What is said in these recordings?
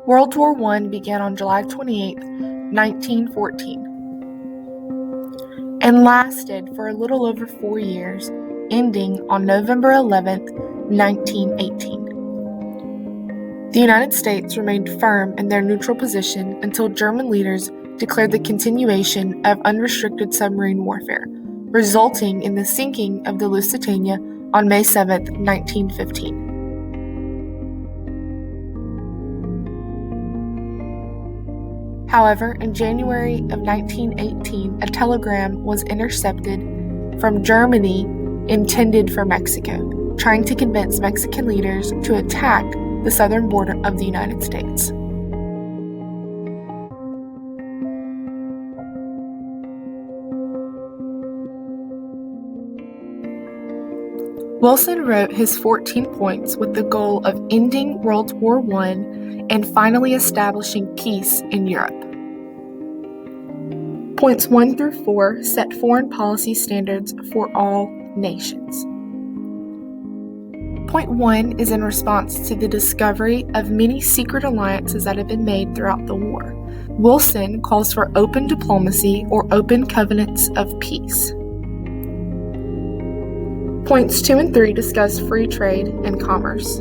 World War I began on July 28, 1914, and lasted for a little over 4 years, ending on November 11, 1918. The United States remained firm in their neutral position until German leaders declared the continuation of unrestricted submarine warfare, resulting in the sinking of the Lusitania on May 7, 1915. However, in January of 1918, a telegram was intercepted from Germany intended for Mexico, trying to convince Mexican leaders to attack the southern border of the United States. Wilson wrote his 14 points with the goal of ending World War I and finally establishing peace in Europe. Points 1 through 4 set foreign policy standards for all nations. Point 1 is in response to the discovery of many secret alliances that have been made throughout the war. Wilson calls for open diplomacy or open covenants of peace. Points 2 and 3 discuss free trade and commerce.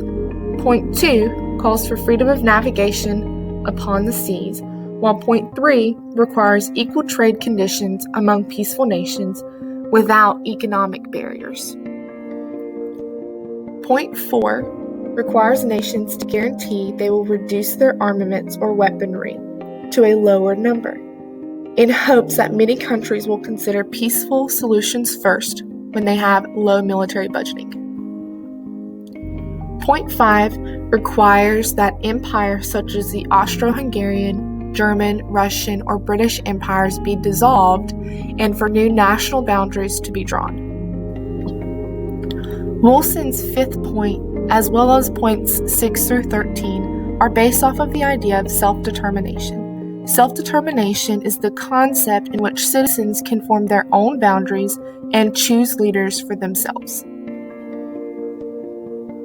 Point 2 calls for freedom of navigation upon the seas, while Point 3 requires equal trade conditions among peaceful nations without economic barriers. Point 4 requires nations to guarantee they will reduce their armaments or weaponry to a lower number, in hopes that many countries will consider peaceful solutions first when they have low military budgeting. Point 5 requires that empires such as the Austro-Hungarian, German, Russian, or British empires be dissolved and for new national boundaries to be drawn. Wilson's fifth point, as well as points 6 through 13, are based off of the idea of self-determination. Self-determination is the concept in which citizens can form their own boundaries and choose leaders for themselves.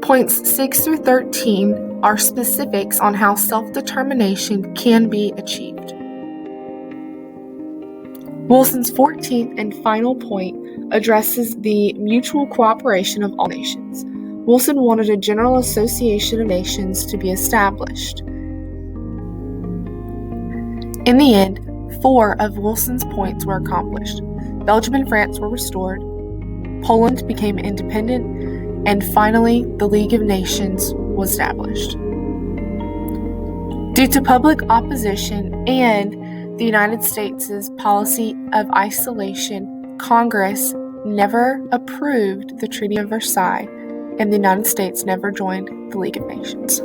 Points 6 through 13 are specifics on how self-determination can be achieved. Wilson's 14th and final point addresses the mutual cooperation of all nations. Wilson wanted a general association of nations to be established. In the end, 4 of Wilson's points were accomplished. Belgium and France were restored, Poland became independent, and finally, the League of Nations was established. Due to public opposition and the United States' policy of isolation, Congress never approved the Treaty of Versailles, and the United States never joined the League of Nations.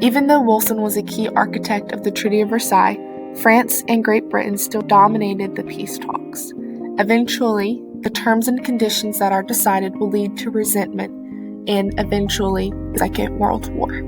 Even though Wilson was a key architect of the Treaty of Versailles, France and Great Britain still dominated the peace talks. Eventually, the terms and conditions that are decided will lead to resentment and eventually the Second World War.